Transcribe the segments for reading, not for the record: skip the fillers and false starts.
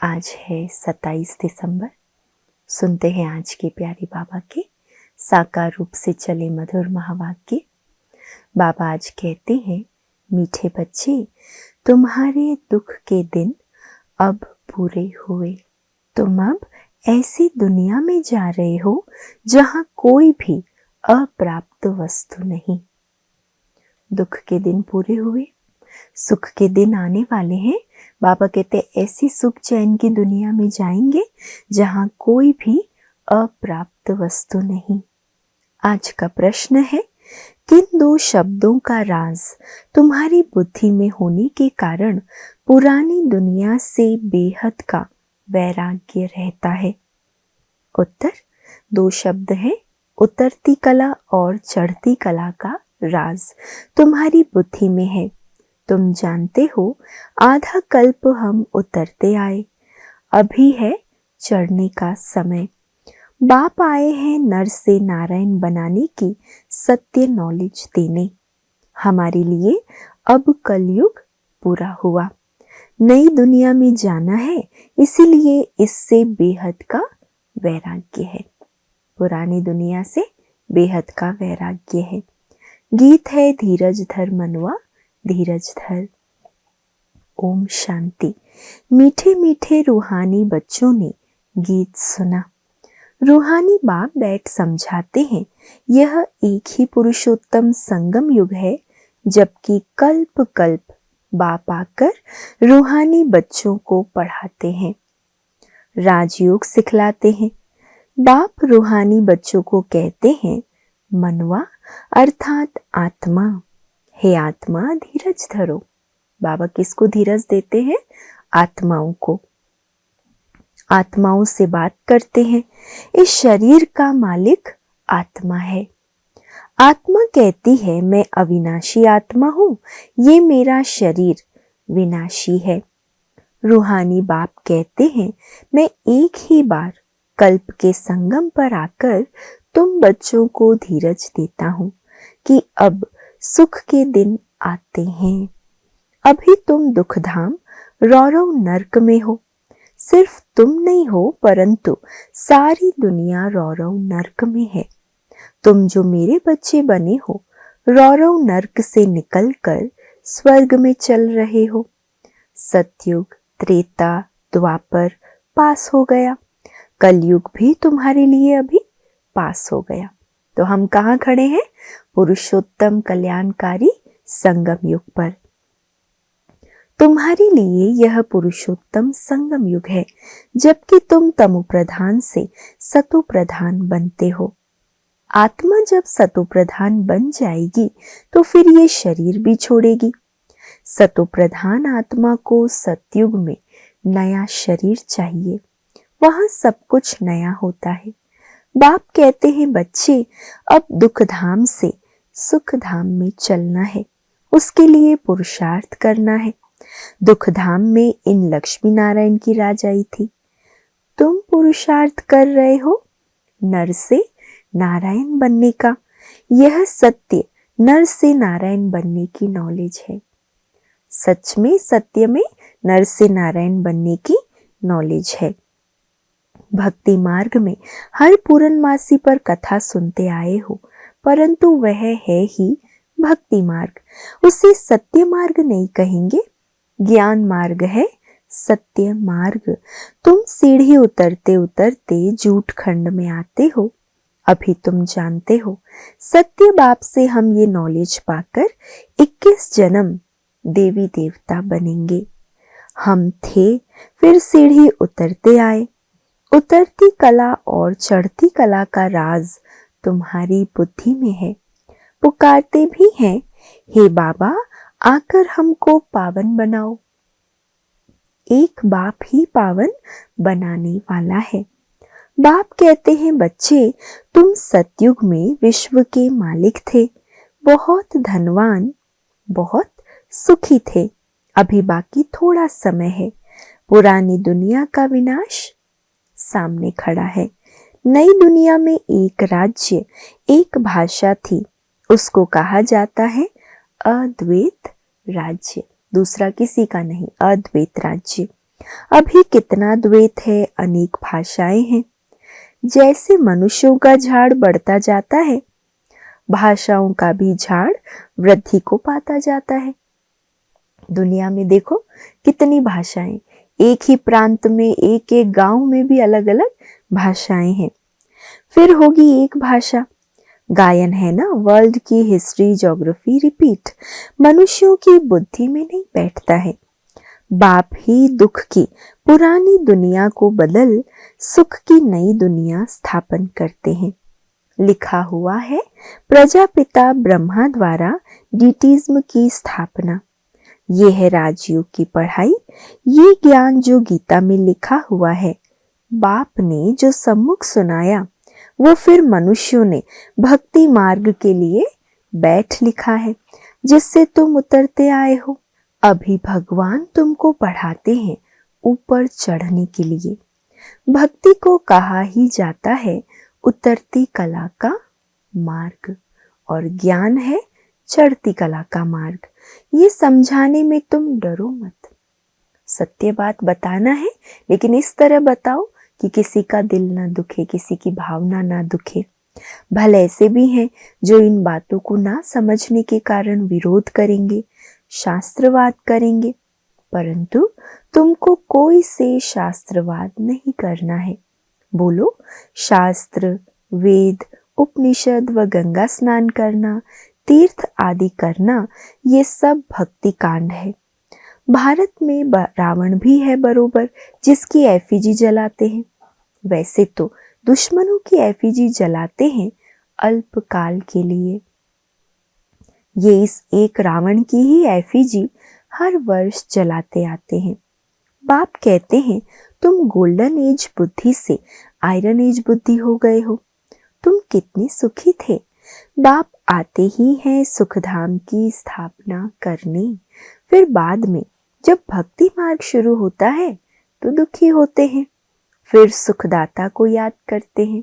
आज है 27 दिसंबर। सुनते हैं आज के प्यारे बाबा के साकार रूप से चले मधुर महावाक्य। बाबा आज कहते हैं, मीठे बच्चे, तुम्हारे दुख के दिन अब पूरे हुए। तुम अब ऐसी दुनिया में जा रहे हो जहां कोई भी अप्राप्त वस्तु नहीं। दुख के दिन पूरे हुए, सुख के दिन आने वाले हैं। बाबा कहते ऐसी सुख चैन की दुनिया में जाएंगे जहां कोई भी अप्राप्त वस्तु नहीं। आज का प्रश्न है, किन दो शब्दों का राज तुम्हारी बुद्धि में होने के कारण पुरानी दुनिया से बेहद का वैराग्य रहता है? उत्तर, दो शब्द हैं, उतरती कला और चढ़ती कला का राज तुम्हारी बुद्धि में है। तुम जानते हो, आधा कल्प हम उतरते आए, अभी है चढ़ने का समय। बाप आए हैं नर से नारायण बनाने की सत्य नॉलेज देने। हमारे लिए अब कलयुग पूरा हुआ, नई दुनिया में जाना है, इसीलिए इससे बेहद का वैराग्य है। पुरानी दुनिया से बेहद का वैराग्य है। गीत है, धीरज धर मनवा धीरज धर। ओम शांति। मीठे मीठे रूहानी बच्चों ने गीत सुना। रूहानी बाप बैठ समझाते हैं, यह एक ही पुरुषोत्तम संगम युग है, जबकि कल्प कल्प बाप आकर रूहानी बच्चों को पढ़ाते हैं, राजयोग सिखलाते हैं। बाप रूहानी बच्चों को कहते हैं, मनवा अर्थात आत्मा, हे आत्मा धीरज धरो। बाबा किसको धीरज देते हैं? आत्माओं को। आत्माओं से बात करते हैं, इस शरीर का मालिक आत्मा है। आत्मा कहती है, मैं अविनाशी आत्मा हूं, ये मेरा शरीर विनाशी है। रूहानी बाप कहते हैं, मैं एक ही बार कल्प के संगम पर आकर तुम बच्चों को धीरज देता हूं कि अब सुख के दिन आते हैं। अभी तुम दुखधाम रौरव नर्क में हो। सिर्फ तुम नहीं हो, परंतु सारी दुनिया रौरव नर्क में है। तुम जो मेरे बच्चे बने हो, रौरव नर्क से निकलकर स्वर्ग में चल रहे हो। सतयुग, त्रेता, द्वापर पास हो गया, कलयुग भी तुम्हारे लिए अभी पास हो गया। तो हम कहाँ खड़े हैं? पुरुषोत्तम कल्याणकारी संगम युग पर। तुम्हारे लिए यह पुरुषोत्तम संगम युग है, जबकि तुम तमो प्रधान से सतो प्रधान बनते हो। आत्मा जब सतो प्रधान बन जाएगी तो फिर ये शरीर भी छोड़ेगी। सतो प्रधान आत्मा को सतयुग में नया शरीर चाहिए, वहां सब कुछ नया होता है। बाप कहते हैं, बच्चे अब दुख धाम से सुख धाम में चलना है, उसके लिए पुरुषार्थ करना है। दुख धाम में इन लक्ष्मी नारायण की राजाई थी। तुम पुरुषार्थ कर रहे हो नर से नारायण बनने का। यह सत्य नर से नारायण बनने की नॉलेज है। सच में सत्य में नर से नारायण बनने की नॉलेज है। भक्ति मार्ग में हर पूर्णमासी पर कथा सुनते आए हो, परंतु वह है ही भक्ति मार्ग, उसे सत्य मार्ग नहीं कहेंगे। ज्ञान मार्ग है सत्य मार्ग। तुम सीढ़ी उतरते उतरते झूठ खंड में आते हो। अभी तुम जानते हो, सत्य बाप से हम ये नॉलेज पाकर 21 जन्म देवी देवता बनेंगे। हम थे, फिर सीढ़ी उतरते आए। उतरती कला और चढ़ती कला का राज तुम्हारी बुद्धि में है। पुकारते भी हैं, हे बाबा आकर हमको पावन बनाओ। एक बाप ही पावन बनाने वाला है। बाप कहते हैं, बच्चे तुम सतयुग में विश्व के मालिक थे, बहुत धनवान, बहुत सुखी थे। अभी बाकी थोड़ा समय है। पुरानी दुनिया का विनाश सामने खड़ा है। नई दुनिया में एक राज्य, एक भाषा थी, उसको कहा जाता है अद्वैत राज्य। दूसरा किसी का नहीं, अद्वैत राज्य। अभी कितना द्वैत है, अनेक भाषाएं हैं। जैसे मनुष्यों का झाड़ बढ़ता जाता है, भाषाओं का भी झाड़ वृद्धि को पाता जाता है। दुनिया में देखो कितनी भाषाएं, एक ही प्रांत में, एक एक गांव में भी अलग अलग भाषाएं हैं। फिर होगी एक भाषा। गायन है ना, वर्ल्ड की हिस्ट्री ज्योग्राफी रिपीट मनुष्यों की बुद्धि में नहीं बैठता है। बाप ही दुख की पुरानी दुनिया को बदल सुख की नई दुनिया स्थापन करते हैं। लिखा हुआ है प्रजापिता ब्रह्मा द्वारा डीटीज्म की स्थापना। ये है राजयोग की पढ़ाई, ये ज्ञान जो गीता में लिखा हुआ है। बाप ने जो सम्मुख सुनाया वो फिर मनुष्यों ने भक्ति मार्ग के लिए बैठ लिखा है, जिससे तुम उतरते आए हो। अभी भगवान तुमको पढ़ाते हैं ऊपर चढ़ने के लिए। भक्ति को कहा ही जाता है उतरती कला का मार्ग, और ज्ञान है चढ़ती कला का मार्ग। ये समझाने में तुम डरो मत। सत्य बात बताना है, लेकिन इस तरह बताओ कि किसी का दिल ना दुखे, किसी की भावना ना दुखे। भले ऐसे भी हैं जो इन बातों को ना समझने के कारण विरोध करेंगे, शास्त्रवाद करेंगे, परंतु तुमको कोई से शास्त्रवाद नहीं करना है। बोलो, शास्त्र, वेद, उपनिषद व गंगा स्नान करना, तीर्थ आदि करना, ये सब भक्ति कांड है। भारत में रावण भी है बरोबर, जिसकी एफिजी जलाते हैं। वैसे तो दुश्मनों की एफिजी जलाते हैं अल्पकाल के लिए। ये इस एक रावण की ही एफिजी हर वर्ष जलाते आते हैं। बाप कहते हैं तुम गोल्डन एज बुद्धि से आयरन एज बुद्धि हो गए हो। तुम कितने सुखी थे। बाप आते ही हैं सुखधाम की स्थापना करने। फिर बाद में जब भक्ति मार्ग शुरू होता है तो दुखी होते हैं, फिर सुखदाता को याद करते हैं।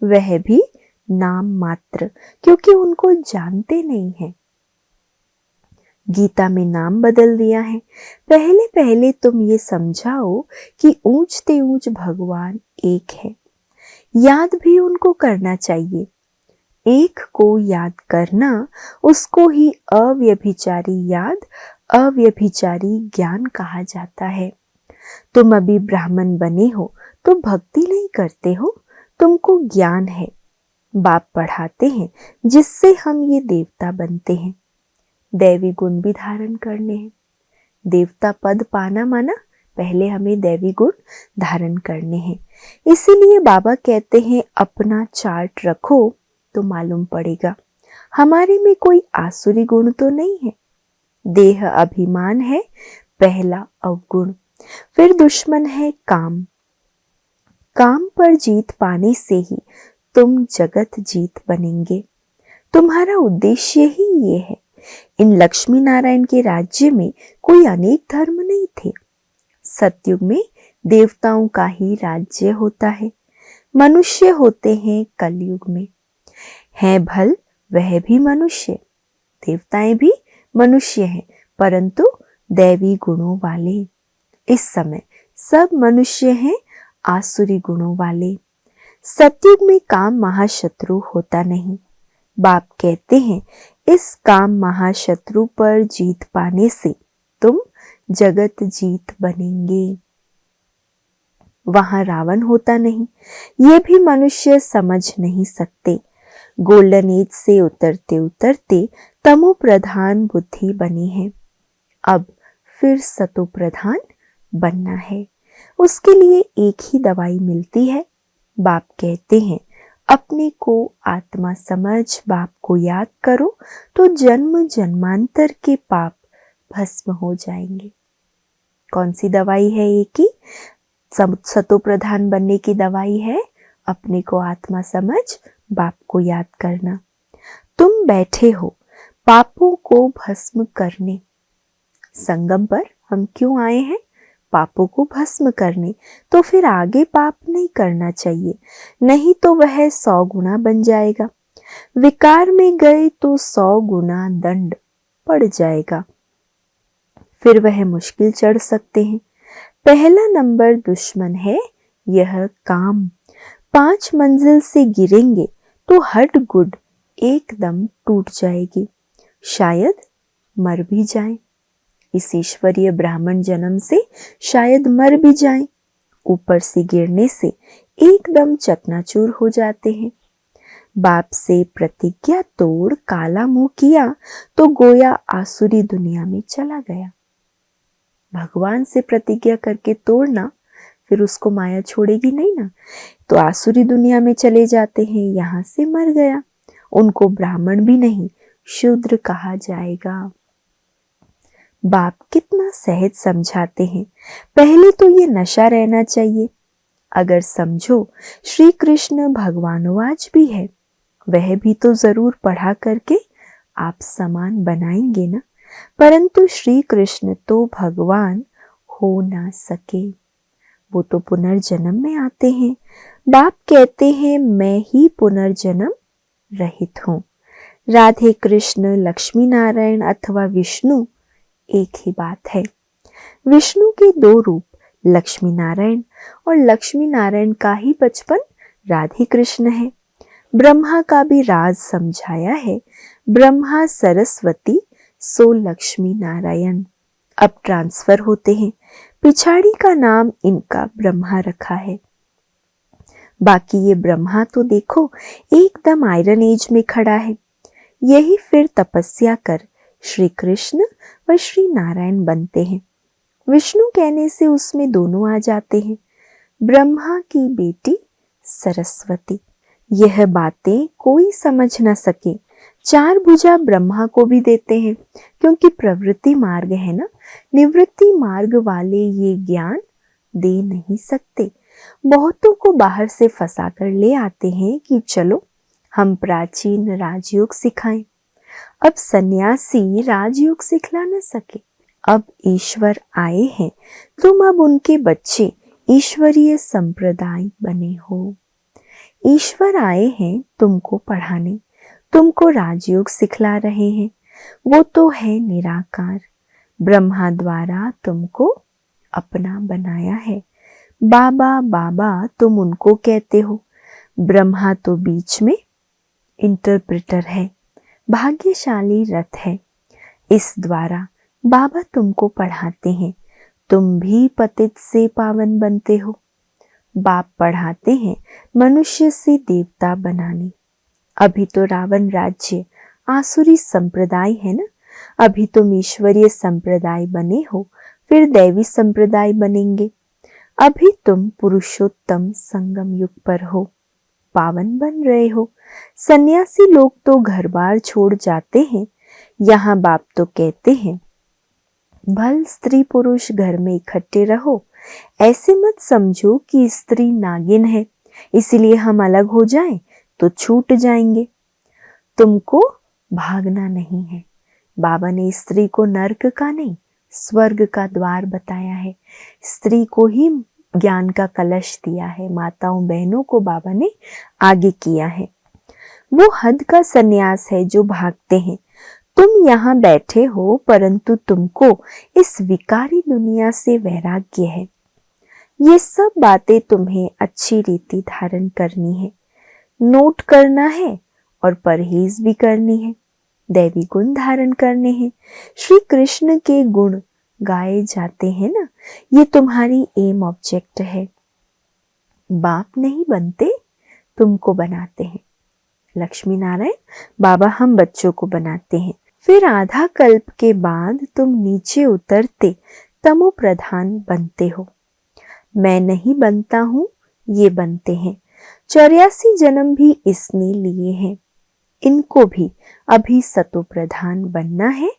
वह भी नाम मात्र, क्योंकि उनको जानते नहीं हैं। गीता में नाम बदल दिया है। पहले पहले तुम ये समझाओ कि ऊंचते ऊंच भगवान एक है। याद भी उनको करना चाहिए। एक को याद करना, उसको ही अव्यभिचारी याद, अव्यभिचारी ज्ञान कहा जाता है। तुम अभी ब्राह्मण बने हो तो भक्ति नहीं करते हो, तुमको ज्ञान है। बाप पढ़ाते हैं जिससे हम ये देवता बनते हैं। दैवी गुण भी धारण करने हैं। देवता पद पाना माना पहले हमें दैवी गुण धारण करने हैं। इसीलिए बाबा कहते हैं अपना चार्ट रखो तो मालूम पड़ेगा हमारे में कोई आसुरी गुण तो नहीं है। देह अभिमान है पहला अवगुण। फिर दुश्मन है काम। काम पर जीत पाने से ही तुम जगत जीत बनेंगे। तुम्हारा उद्देश्य ही ये है। इन लक्ष्मी नारायण के राज्य में कोई अनेक धर्म नहीं थे। सतयुग में देवताओं का ही राज्य होता है। मनुष्य होते हैं कलयुग में। है भल वह भी मनुष्य, देवताएं भी मनुष्य हैं, परंतु दैवी गुणों वाले। इस समय सब मनुष्य हैं आसुरी गुणों वाले। सतयुग में काम महाशत्रु होता नहीं। बाप कहते हैं इस काम महाशत्रु पर जीत पाने से तुम जगत जीत बनेंगे। वहां रावण होता नहीं, ये भी मनुष्य समझ नहीं सकते। गोल्डन एज से उतरते उतरते तमो प्रधान बुद्धि बनी है। अब फिर सतो प्रधान बनना है। उसके लिए एक ही दवाई मिलती है। बाप कहते हैं अपने को आत्मा समझ बाप को याद करो तो जन्म जन्मांतर के पाप भस्म हो जाएंगे। कौन सी दवाई है एक ही? सतो प्रधान बनने की दवाई है अपने को आत्मा समझ बाप को याद करना। तुम बैठे हो पापों को भस्म करने। संगम पर हम क्यों आए हैं? पापों को भस्म करने। तो फिर आगे पाप नहीं करना चाहिए, नहीं तो वह 100 गुना बन जाएगा। विकार में गए तो 100 गुना दंड पड़ जाएगा। फिर वह मुश्किल चढ़ सकते हैं। पहला नंबर दुश्मन है यह काम। 5 मंजिल से गिरेंगे तो हड्ड गुड एकदम टूट जाएगी, शायद मर भी जाए। इस ईश्वरीय ब्राह्मण जन्म से शायद मर भी जाए। ऊपर से गिरने से एकदम चकनाचूर हो जाते हैं। बाप से प्रतिज्ञा तोड़ काला मुंह किया तो गोया आसुरी दुनिया में चला गया। भगवान से प्रतिज्ञा करके तोड़ना, फिर उसको माया छोड़ेगी नहीं ना, तो आसुरी दुनिया में चले जाते हैं। यहां से मर गया, उनको ब्राह्मण भी नहीं शूद्र कहा जाएगा। बाप कितना सहज समझाते हैं। पहले तो ये नशा रहना चाहिए। अगर समझो श्री कृष्ण भगवानवाज भी है, वह भी तो जरूर पढ़ा करके आप समान बनाएंगे ना। परंतु श्री कृष्ण तो भगवान हो ना सके, वो तो पुनर्जन्म में आते हैं। बाप कहते हैं मैं ही पुनर्जन्म रहित हूँ। राधे कृष्ण, लक्ष्मी नारायण अथवा विष्णु एक ही बात है। विष्णु के 2 रूप लक्ष्मी नारायण, और लक्ष्मी नारायण का ही बचपन राधे कृष्ण है। ब्रह्मा का भी राज समझाया है। ब्रह्मा सरस्वती सो लक्ष्मी नारायण। अब ट्रांसफर होते हैं, पिछाड़ी का नाम इनका ब्रह्मा रखा है। बाकी ये ब्रह्मा तो देखो एकदम आयरन एज में खड़ा है। यही फिर तपस्या कर श्री कृष्ण व श्री नारायण बनते हैं। विष्णु कहने से उसमें दोनों आ जाते हैं। ब्रह्मा की बेटी सरस्वती। यह बातें कोई समझ न सके, 4 भुजा ब्रह्मा को भी देते हैं, क्योंकि प्रवृत्ति मार्ग है ना, निवृत्ति मार्ग वाले ये ज्ञान दे नहीं सकते। बहुतों को बाहर से फंसा कर ले आते हैं कि चलो हम प्राचीन राजयोग सिखाएं। अब सन्यासी राजयोग सिखला न सके। अब ईश्वर आए हैं, तुम अब उनके बच्चे ईश्वरीय संप्रदाय बने हो। ईश्वर आए हैं तुमको पढ़ाने, तुमको राजयोग सिखला रहे हैं। वो तो है निराकार, ब्रह्मा द्वारा तुमको अपना बनाया है। बाबा बाबा तुम उनको कहते हो, ब्रह्मा तो बीच में इंटरप्रेटर है, भाग्यशाली रथ है। इस द्वारा बाबा तुमको पढ़ाते हैं, तुम भी पतित से पावन बनते हो। बाप पढ़ाते हैं मनुष्य से देवता बनाने। अभी तो रावण राज्य आसुरी संप्रदाय है ना, अभी तुम ईश्वरीय संप्रदाय बने हो, फिर दैवी संप्रदाय बनेंगे। अभी तुम पुरुषोत्तम संगम युग पर हो, पावन बन रहे हो। सन्यासी लोग तो घर बार छोड़ जाते हैं। यहाँ बाप तो कहते हैं भल स्त्री पुरुष घर में इकट्ठे रहो। ऐसे मत समझो कि स्त्री नागिन है, इसीलिए हम अलग हो जाएं तो छूट जाएंगे। तुमको भागना नहीं है। बाबा ने स्त्री को नरक का नहीं, स्वर्ग का द्वार बताया है। स्त्री को ही ज्ञान का कलश दिया है। माताओं बहनों को बाबा ने आगे किया है। वो हद का सन्यास है जो भागते हैं। तुम यहाँ बैठे हो, परंतु तुमको इस विकारी दुनिया से वैराग्य है। ये सब बातें तुम्हें अच्छी रीति धारण करनी है, नोट करना है और परहेज भी करनी है। दैवी गुण धारण करने हैं। श्री कृष्ण के गुण गाए जाते हैं ना, ये तुम्हारी एम ऑब्जेक्ट है। बाप नहीं बनते, तुमको बनाते हैं। लक्ष्मी नारायण बाबा हम बच्चों को बनाते हैं। फिर आधा कल्प के बाद तुम नीचे उतरते तमो प्रधान बनते हो। मैं नहीं बनता हूं, ये बनते हैं। 84 जन्म भी इसने लिए हैं। इनको भी अभी सतो प्रधान बनना है।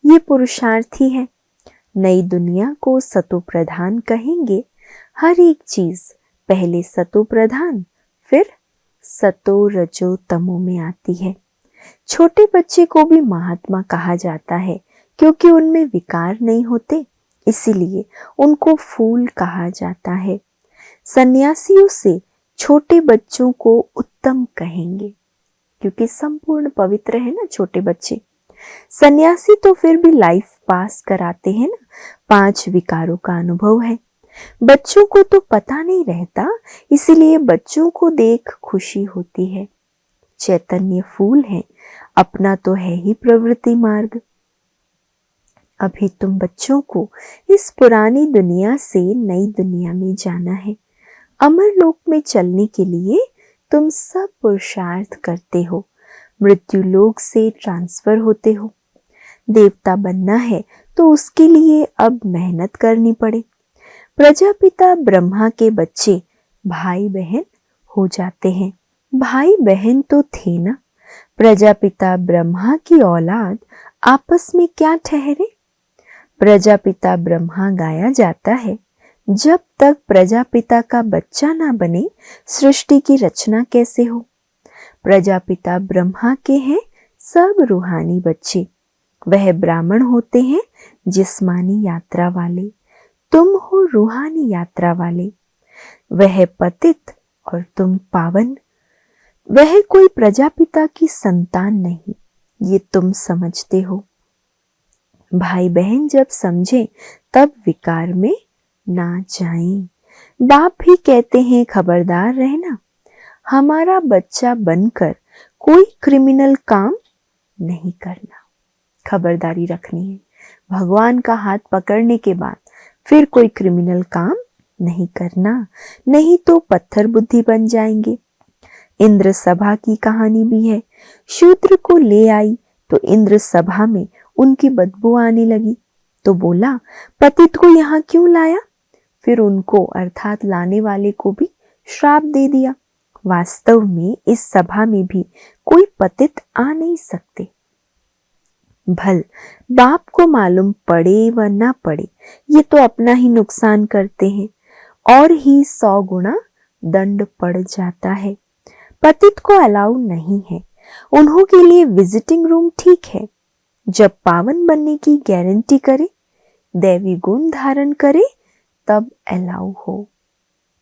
ये पुरुषार्थी है। नई दुनिया को सतो प्रधान कहेंगे। हर एक चीज पहले सतो प्रधान, फिर सतो रजो तमो में आती है। छोटे बच्चे को भी महात्मा कहा जाता है, क्योंकि उनमें विकार नहीं होते, इसीलिए उनको फूल कहा जाता है। सन्यासियों से छोटे बच्चों को उत्तम कहेंगे, क्योंकि संपूर्ण पवित्र है ना छोटे बच्चे। सन्यासी तो फिर भी लाइफ पास कराते हैं ना, 5 विकारों का अनुभव है। बच्चों को तो पता नहीं रहता, इसीलिए बच्चों को देख खुशी होती है। चैतन्य फूल है, अपना तो है ही प्रवृत्ति मार्ग। अभी तुम बच्चों को इस पुरानी दुनिया से नई दुनिया में जाना है। अमर लोक में चलने के लिए तुम सब पुरुषार्थ करते हो, मृत्यु लोक से ट्रांसफर होते हो। देवता बनना है तो उसके लिए अब मेहनत करनी पड़े। प्रजापिता ब्रह्मा के बच्चे भाई बहन हो जाते हैं। भाई बहन तो थे ना, प्रजापिता ब्रह्मा की औलाद आपस में क्या ठहरे। प्रजापिता ब्रह्मा गाया जाता है, जब तक प्रजापिता का बच्चा ना बने सृष्टि की रचना कैसे हो। प्रजापिता ब्रह्मा के हैं सब रूहानी बच्चे, वह ब्राह्मण होते हैं जिस्मानी यात्रा वाले, तुम हो रूहानी यात्रा वाले। वह पतित और तुम पावन। वह कोई प्रजापिता की संतान नहीं, ये तुम समझते हो। भाई बहन जब समझे तब विकार में ना जाएं। बाप भी कहते हैं खबरदार रहना, हमारा बच्चा बनकर कोई क्रिमिनल काम नहीं करना। खबरदारी रखनी है, भगवान का हाथ पकड़ने के बाद फिर कोई क्रिमिनल काम नहीं करना, नहीं तो पत्थर बुद्धि बन जाएंगे। इंद्र सभा की कहानी भी है। शूद्र को ले आई तो इंद्र सभा में उनकी बदबू आने लगी, तो बोला पतित को यहाँ क्यों लाया। फिर उनको अर्थात लाने वाले को भी श्राप दे दिया। वास्तव में इस सभा में भी कोई पतित आ नहीं सकते। भल बाप को मालूम पड़े व ना पड़े, ये तो अपना ही नुकसान करते हैं और ही 100 गुना दंड पड़ जाता है। पतित को अलाउ नहीं है, उन्हों के लिए विजिटिंग रूम ठीक है। जब पावन बनने की गारंटी करे, दैवी गुण धारण करे, तब अलाउ हो।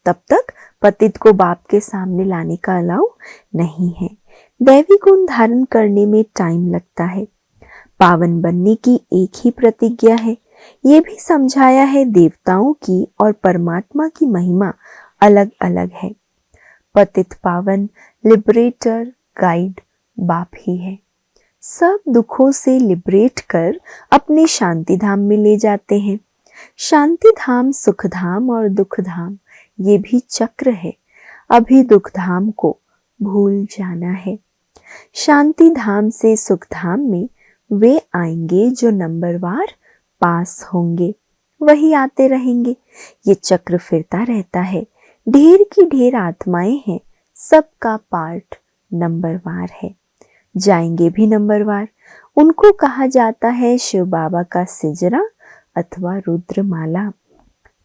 तब तक पतित को बाप के सामने लाने का अलाउ नहीं है। दैवी गुण धारण करने में टाइम लगता है। पावन बनने की एक ही प्रतिज्ञा है। ये भी समझाया है देवताओं की और परमात्मा की महिमा अलग अलग है। पतित पावन लिबरेटर गाइड बाप ही है। सब दुखों से लिबरेट कर अपने शांति धाम में ले जाते हैं। शांति धाम, सुख धाम और दुख धाम, ये भी चक्र है। अभी दुख धाम को भूल जाना है। शांति धाम से सुख धाम में वे आएंगे जो नंबरवार पास होंगे, वही आते रहेंगे। ये चक्र फिरता रहता है। ढेर की ढेर आत्माएं हैं, सबका पार्ट नंबरवार है, जाएंगे भी नंबरवार। उनको कहा जाता है शिव बाबा का सिजरा अथवा रुद्रमाला।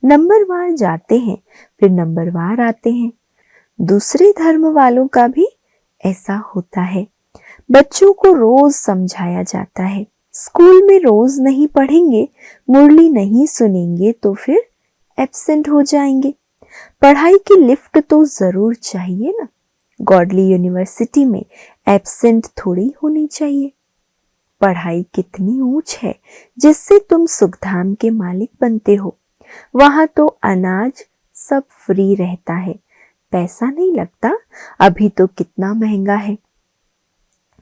नंबरवार जाते हैं फिर नंबरवार आते हैं। दूसरे धर्म वालों का भी ऐसा होता है। बच्चों को रोज समझाया जाता है, स्कूल में रोज नहीं पढ़ेंगे, मुरली नहीं सुनेंगे तो फिर एब्सेंट हो जाएंगे। पढ़ाई की लिफ्ट तो जरूर चाहिए ना। गॉडली यूनिवर्सिटी में एब्सेंट थोड़ी होनी चाहिए। पढ़ाई कितनी ऊंच है जिससे तुम सुखधाम के मालिक बनते हो। वहां तो अनाज सब फ्री रहता है, पैसा नहीं लगता। अभी तो कितना महंगा है,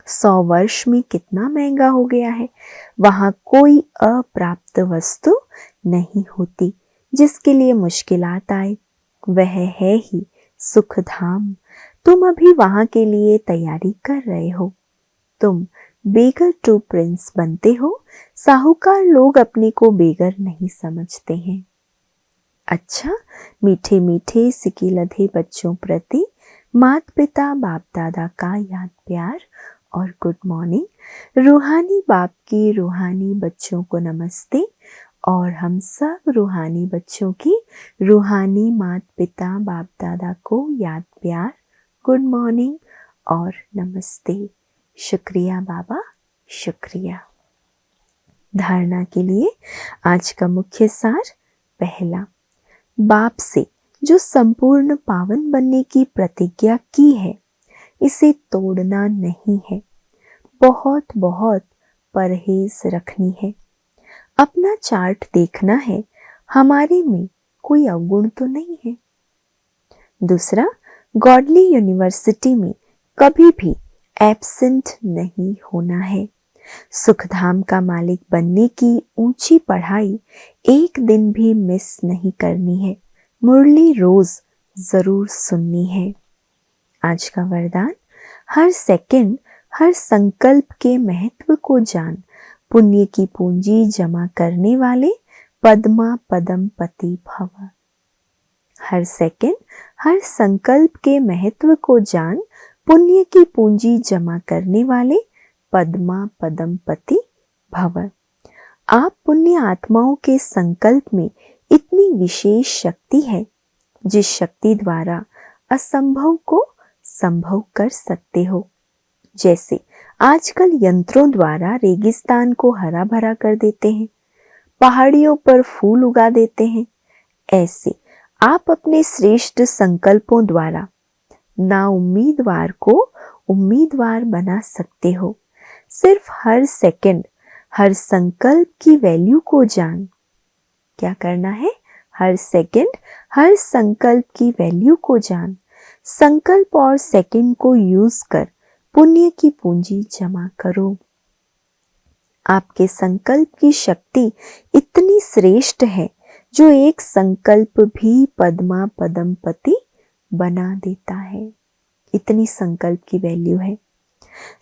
100 वर्ष में कितना महंगा हो गया है। वहां कोई अप्राप्त वस्तु नहीं होती जिसके लिए मुश्किलात आए। वह है ही सुख धाम। तुम अभी वहां के लिए तैयारी कर रहे हो। तुम बेगर टू प्रिंस बनते हो। साहूकार लोग अपने को बेगर नहीं समझते हैं। अच्छा, मीठे मीठे सिकी लधे बच्चों प्रति मात पिता बाप दादा का याद प्यार और गुड मॉर्निंग। रूहानी बाप की रूहानी बच्चों को नमस्ते और हम सब रूहानी बच्चों की रूहानी मात पिता बाप दादा को याद प्यार, गुड मॉर्निंग और नमस्ते। शुक्रिया बाबा, शुक्रिया। धारणा के लिए आज का मुख्य सार। पहला, बाप से जो संपूर्ण पावन बनने की प्रतिज्ञा की है, इसे तोड़ना नहीं है। बहुत बहुत परहेज रखनी है। अपना चार्ट देखना है, हमारे में कोई अवगुण तो नहीं है। दूसरा, गॉडली यूनिवर्सिटी में कभी भी एब्सेंट नहीं होना है। सुखधाम का मालिक बनने की ऊंची पढ़ाई एक दिन भी मिस नहीं करनी है। मुरली रोज जरूर सुननी है। आज का वरदान, हर सेकंड हर संकल्प के महत्व को जान, पुण्य की पूंजी जमा करने वाले पद्मा पदम पति भव। हर सेकंड हर संकल्प के महत्व को जान, पुण्य की पूंजी जमा करने वाले पद्मा पदम पति भव। आप पुण्य आत्माओं के संकल्प में इतनी विशेष शक्ति है जिस शक्ति द्वारा असंभव को संभव कर सकते हो। जैसे आजकल यंत्रों द्वारा रेगिस्तान को हरा भरा कर देते हैं, पहाड़ियों पर फूल उगा देते हैं, ऐसे आप अपने श्रेष्ठ संकल्पों द्वारा ना उम्मीदवार को उम्मीदवार बना सकते हो। सिर्फ हर सेकंड हर संकल्प की वैल्यू को जान। क्या करना है? हर सेकंड हर संकल्प की वैल्यू को जान। संकल्प और सेकंड को यूज कर पुण्य की पूंजी जमा करो। आपके संकल्प की शक्ति इतनी श्रेष्ठ है जो एक संकल्प भी पद्मा पदम पति बना देता है। इतनी संकल्प की वैल्यू है।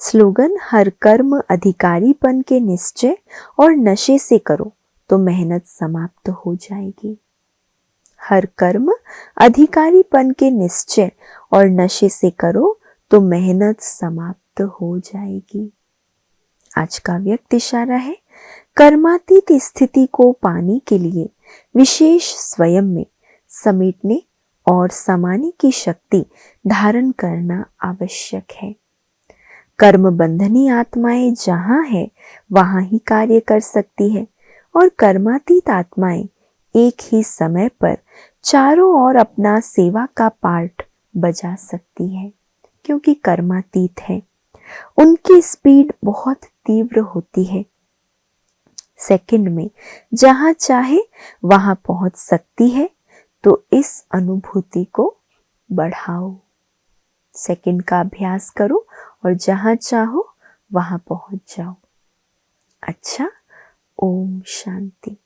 स्लोगन, हर कर्म अधिकारीपन के निश्चय और नशे से करो तो मेहनत समाप्त हो जाएगी। हर कर्म अधिकारीपन के निश्चय और नशे से करो तो मेहनत समाप्त हो जाएगी। आज का व्यक्त इशारा है, कर्मातीत स्थिति को पाने के लिए विशेष स्वयं में समेटने और समाने की शक्ति धारण करना आवश्यक है। कर्म बंधनी आत्माएं जहां है वहां ही कार्य कर सकती है और कर्मातीत आत्माएं एक ही समय पर चारों ओर अपना सेवा का पार्ट बजा सकती है, क्योंकि कर्मातीत है। उनकी स्पीड बहुत तीव्र होती है। सेकंड में जहां चाहे वहां पहुंच सकती है। तो इस अनुभूति को बढ़ाओ। सेकंड का अभ्यास करो और जहां चाहो वहां पहुंच जाओ। अच्छा, ओम शांति।